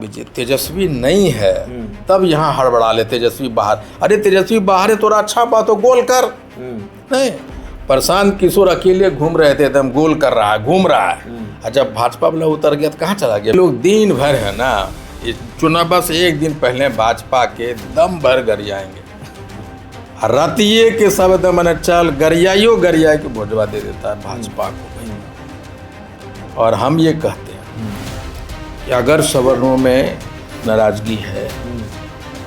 तेजस्वी नहीं है तब यहाँ हड़बड़ा ले तेजस्वी बाहर। अरे तेजस्वी बाहर है तो अच्छा बात हो, गोल कर। नहीं, प्रशांत किशोर अकेले घूम रहे थे, एकदम गोल कर रहा है, घूम रहा है। और जब भाजपा वाला उतर गया तो कहाँ चला गया? लोग दिन भर है ना, चुनाव बस एक दिन पहले भाजपा के दम भर गरियाएंगे, रतिये के सब एकदम मैंने चल गरियाइयो गरिया के भोजवा दे देता है भाजपा को। और हम ये कहते हैं कि अगर सवर्णों में नाराजगी है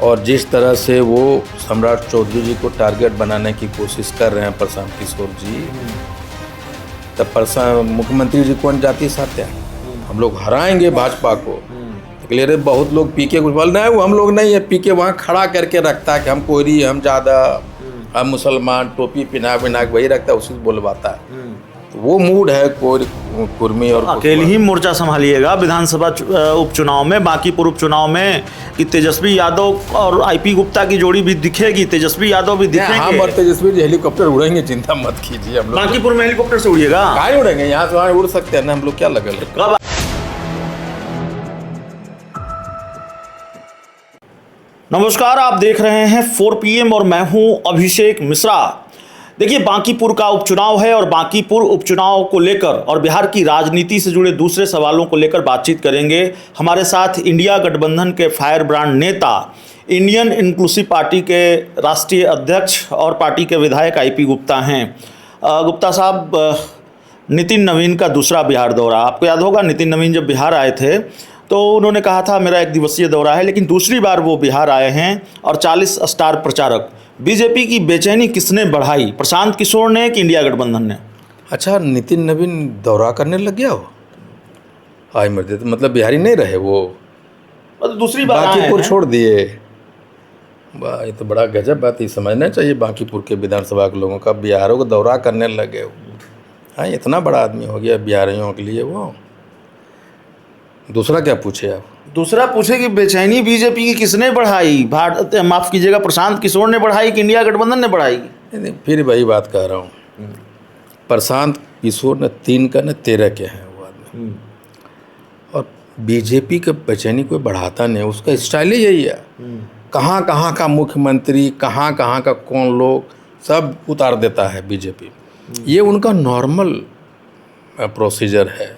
और जिस तरह से वो सम्राट चौधरी जी को टारगेट बनाने की कोशिश कर रहे हैं प्रशांत किशोर जी, तब मुख्यमंत्री जी कौन जाति साथ हैं? हम लोग हराएंगे भाजपा को। इसलिए रे बहुत लोग पीके कुछ बोल रहे हैं, वो हम लोग नहीं है। पीके वहाँ खड़ा करके रखता है कि हम कोयरी, हम ज़्यादा, हम मुसलमान, टोपी पिना के वही रखता है, उसी से बोलवाता है। तो वो मूड है कुर्मी। और अकेले ही मोर्चा संभालिएगा विधानसभा उपचुनाव में। बांकीपुर उपचुनाव में कि तेजस्वी यादव और आईपी गुप्ता की जोड़ी भी दिखेगी, तेजस्वी यादव भी दिखेंगे। हम और तेजस्वी जी हेलीकॉप्टर उड़ेंगे, चिंता मत कीजिए। हम लोग बांकीपुर में हेलीकॉप्टर से उड़िएगा? कहाँ उड़ेंगे, यहाँ से वहाँ उड़ सकते हैं ना, हम लोग क्या लगल है। कब? नमस्कार, आप देख रहे हैं 4 PM और मैं हूं अभिषेक मिश्रा। देखिए, बांकीपुर का उपचुनाव है और बांकीपुर उपचुनाव को लेकर और बिहार की राजनीति से जुड़े दूसरे सवालों को लेकर बातचीत करेंगे। हमारे साथ इंडिया गठबंधन के फायर ब्रांड नेता, इंडियन इंक्लूसिव पार्टी के राष्ट्रीय अध्यक्ष और पार्टी के विधायक आईपी गुप्ता हैं। गुप्ता साहब, नितिन नवीन का दूसरा बिहार दौरा, आपको याद होगा नितिन नवीन जब बिहार आए थे तो उन्होंने कहा था मेरा 1 दिवसीय दौरा है, लेकिन दूसरी बार वो बिहार आए हैं और 40 स्टार प्रचारक। बीजेपी की बेचैनी किसने बढ़ाई, प्रशांत किशोर ने कि इंडिया गठबंधन ने? अच्छा, नितिन नवीन दौरा करने लग गया हो? आई मर्दे, तो मतलब बिहारी नहीं रहे वो, दूसरी बार बांकीपुर छोड़ दिए। ये तो बड़ा गजब बात ही समझना चाहिए बांकीपुर के विधानसभा के लोगों का, बिहारों को दौरा करने लगे हो। हाँ, इतना बड़ा आदमी हो गया बिहारियों के लिए वो। दूसरा क्या पूछे आप? दूसरा पूछे कि बेचैनी बीजेपी की किसने बढ़ाई, माफ कीजिएगा, प्रशांत किशोर ने बढ़ाई कि इंडिया गठबंधन ने बढ़ाई? फिर वही बात कह रहा हूँ, प्रशांत किशोर ने 3 का न 13 के हैं वो आदमी। और बीजेपी का बेचैनी कोई बढ़ाता नहीं, उसका स्टाइल ही यही है। कहाँ कहाँ का मुख्यमंत्री, कहाँ कहाँ का कौन लोग, सब उतार देता है बीजेपी। ये उनका नॉर्मल प्रोसीजर है,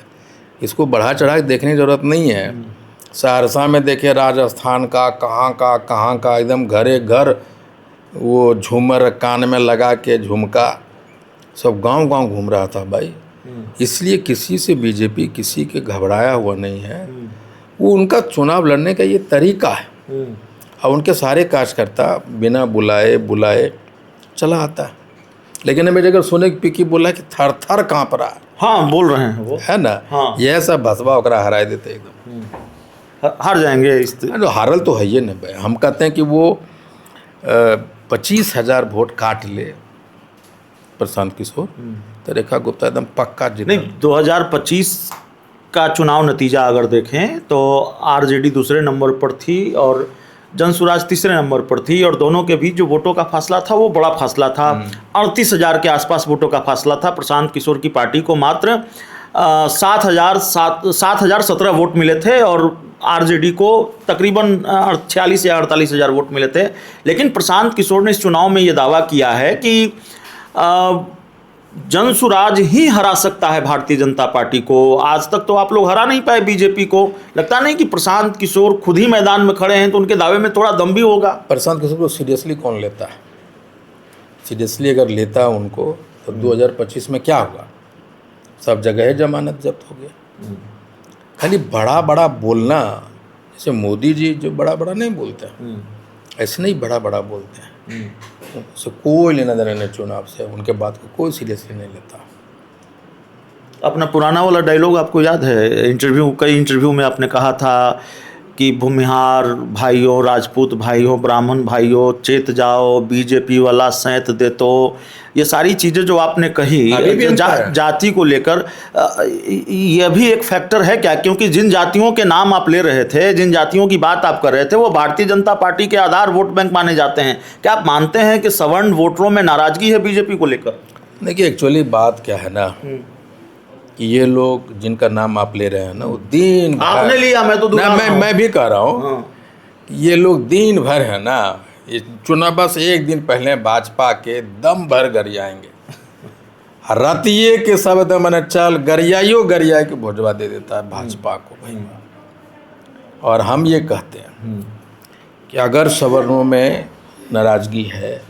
इसको बढ़ा चढ़ा के देखने की ज़रूरत नहीं है। सहरसा में देखे, राजस्थान का, कहाँ का एकदम घरे घर वो झूमर कान में लगा के झुमका, सब गांव गांव घूम रहा था भाई। इसलिए किसी से बीजेपी किसी के घबराया हुआ नहीं है। वो उनका चुनाव लड़ने का ये तरीका है। और उनके सारे कार्यकर्ता बिना बुलाए चला आता है। लेकिन हमें अगर सुने कि पीकी बोला कि थर थर काँप रहा है, हाँ बोल रहे हैं वो, है ना? हाँ। यह सब भसवा ओकरा हरा देते एकदम, हार जाएंगे। तो हारल तो है ये न भाई। हम कहते हैं कि वो 25,000 वोट काट ले प्रशांत किशोर, तो रेखा गुप्ता एकदम पक्का जीत। नहीं, 2025 का चुनाव नतीजा अगर देखें तो आरजेडी दूसरे नंबर पर थी और जनसुराज तीसरे नंबर पर थी, और दोनों के बीच जो वोटों का फासला था वो बड़ा फासला था। 38,000 के आसपास वोटों का फासला था। प्रशांत किशोर की पार्टी को मात्र 7,017 वोट मिले थे और आरजेडी को तकरीबन 46 या 48,000 वोट मिले थे। लेकिन प्रशांत किशोर ने इस चुनाव में ये दावा किया है कि जनसुराज ही हरा सकता है भारतीय जनता पार्टी को। आज तक तो आप लोग हरा नहीं पाए बीजेपी को। लगता नहीं कि प्रशांत किशोर खुद ही मैदान में खड़े हैं तो उनके दावे में थोड़ा दम भी होगा? प्रशांत किशोर को सीरियसली कौन लेता है? सीरियसली अगर लेता उनको तो 2025 में क्या होगा? सब जगह जमानत जब्त हो गया। खाली बड़ा बड़ा बोलना, जैसे मोदी जी जो बड़ा बड़ा नहीं बोलते हैं, ऐसे नहीं बड़ा बड़ा बोलते हैं। उससे कोई लेना देना नहीं चुनाव से, उनके बात को कोई सीरियसली नहीं लेता। अपना पुराना वाला डायलॉग आपको याद है? कई इंटरव्यू में आपने कहा था कि भूमिहार भाइयों, राजपूत भाइयों, ब्राह्मण भाइयों, चेत जाओ, बीजेपी वाला सैंत दे तो। ये सारी चीज़ें जो आपने कही जाति को लेकर, यह भी एक फैक्टर है क्या? क्योंकि जिन जातियों के नाम आप ले रहे थे, जिन जातियों की बात आप कर रहे थे, वो भारतीय जनता पार्टी के आधार वोट बैंक माने जाते हैं। क्या आप मानते हैं कि सवर्ण वोटरों में नाराजगी है बीजेपी को लेकर? देखिए, एक्चुअली बात क्या है ना, कि ये लोग जिनका नाम आप ले रहे हैं ना, वो दिन भर, आपने लिया, मैं तो ना, मैं भी कह रहा हूँ हाँ। कि ये लोग दिन भर है ना, ये चुनाव बस एक दिन पहले भाजपा के दम भर गरियाएंगे, रतिये के सब एकदम मैंने चल गरियाइयो गरिया के भोजवा दे देता है भाजपा को भाई। और हम ये कहते हैं कि अगर सवर्णों में नाराजगी है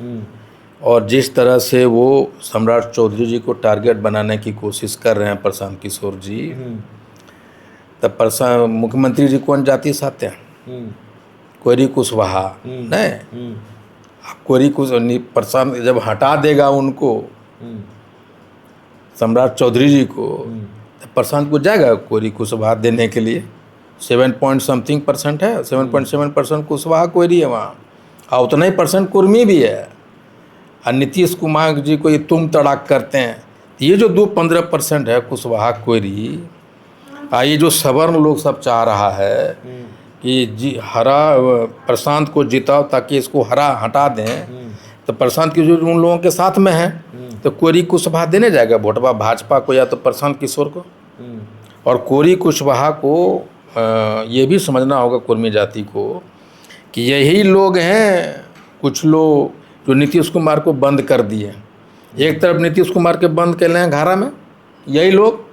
और जिस तरह से वो सम्राट चौधरी जी को टारगेट बनाने की कोशिश कर रहे हैं प्रशांत किशोर जी, तब मुख्यमंत्री जी कौन जाति साथ हैं? कोयरी कुशवाहा नहीं, कोयरी प्रशांत जब हटा देगा उनको, सम्राट चौधरी जी को, तो प्रशांत को जाएगा कोयरी कुशवाहा देने के लिए। 7.something% है, 7.7% कुशवाहा कोयरी है वहाँ, और उतना ही % कुर्मी भी है। और नीतीश कुमार जी को ये तुम तड़ाक करते हैं, ये जो 15% है कुशवाहा कोयरी, ये जो सवर्ण लोग सब चाह रहा है कि जी हरा प्रशांत को जिताओ ताकि इसको हटा दें, तो प्रशांत की जो उन लोगों के साथ में है, तो कोयरी कुशवाहा देने जाएगा वोटवा भाजपा को या तो प्रशांत किशोर को। और कोयरी कुशवाहा को ये भी समझना होगा कुर्मी जाति को कि यही लोग हैं कुछ लोग जो नीतीश कुमार को बंद कर दिए। एक तरफ नीतीश कुमार के बंद कर रहे हैं घारा में, यही लोग,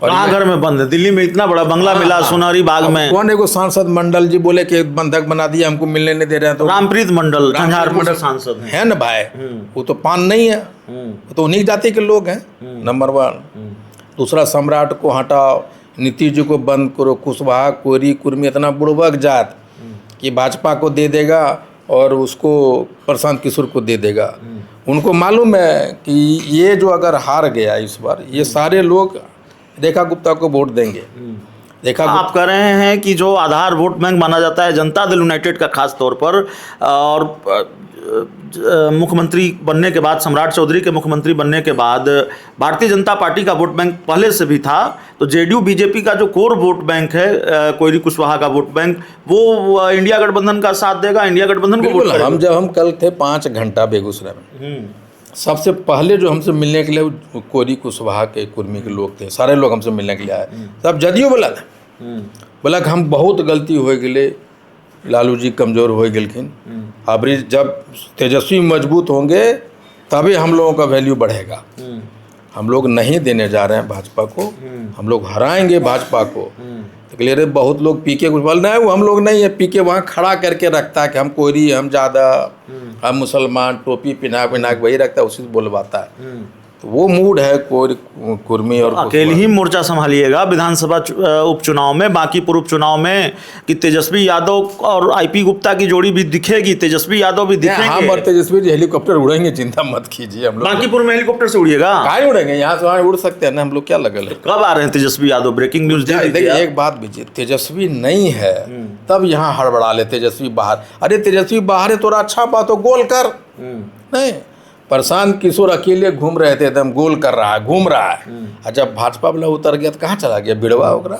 और घर में बंद है। दिल्ली में इतना बड़ा बंगला मिला सोनारी बाग में, कौन एगो सांसद मंडल जी बोले कि बंधक बना दिया, हमको मिलने नहीं दे रहे हैं, तो रामप्रीत मंडल झंझारपुर सांसद है ना भाई, वो तो पान नहीं है, वो तो उन्हीं जाति के लोग हैं। नंबर 1। दूसरा, सम्राट को हटाओ, नीतीश जी को बंद करो, कुशवाहा कोयरी कुर्मी इतना बुड़बक जात कि भाजपा को दे देगा और उसको प्रशांत किशोर को दे देगा। उनको मालूम है कि ये जो अगर हार गया इस बार, ये सारे लोग रेखा गुप्ता को वोट देंगे। आप कह रहे हैं कि जो आधार वोट बैंक माना जाता है जनता दल यूनाइटेड का खास तौर पर, और मुख्यमंत्री बनने के बाद, सम्राट चौधरी के मुख्यमंत्री बनने के बाद भारतीय जनता पार्टी का वोट बैंक पहले से भी था, तो जेडीयू बीजेपी का जो कोर वोट बैंक है, कोयरी कुशवाहा का वोट बैंक, वो इंडिया गठबंधन का साथ देगा, इंडिया गठबंधन को वोट करेगा। हम कल थे 5 घंटा बेगूसराय में, सबसे पहले जो हमसे मिलने के लिए कोयरी कुशवाहा के कुर्मी के लोग थे, सारे लोग हमसे मिलने के लिए आए। सब जदयू बोला था, बोला कि हम बहुत गलती हो गए, लालू जी कमज़ोर हो गए, अब जब तेजस्वी मजबूत होंगे तभी हम लोगों का वैल्यू बढ़ेगा। हम लोग नहीं देने जा रहे हैं भाजपा को, हम लोग हराएंगे भाजपा को। तो कह रहे बहुत लोग पीके कुछ बोल नहीं, वो हम लोग नहीं है, पीके वहाँ खड़ा करके रखता है कि हम कोयरी, हम ज़्यादा, हम मुसलमान, टोपी पिना के वही रखता है, उसी से बोलवाता है। तो वो मूड है कुर्मी और अकेले ही मोर्चा संभालिएगा विधानसभा उपचुनाव में। बांकीपुर उपचुनाव में कि तेजस्वी यादव और आईपी गुप्ता की जोड़ी भी दिखेगी, तेजस्वी यादव भी दिखेंगे। हम और तेजस्वी जी हेलीकॉप्टर उड़ेंगे, चिंता मत कीजिए। हम लोग बांकीपुर में हेलीकॉप्टर से उड़िएगा? कहाँ उड़ेंगे, यहाँ से वहाँ उड़ सकते हैं ना, हम लोग क्या लगल है। कब आ रहे हैं तेजस्वी यादव? ब्रेकिंग न्यूज देखिए, एक बात बीजिए, तेजस्वी नहीं है तब यहाँ हड़बड़ा ले, तेजस्वी बाहर। अरे तेजस्वी बाहर है, तोरा अच्छा बात हो, गोल कर। नहीं, प्रशांत किशोर अकेले घूम रहे थे, एकदम गोल कर रहा है, घूम रहा है। और जब भाजपा वाला उतर गया तो कहाँ चला गया, बिड़वा ओकरा।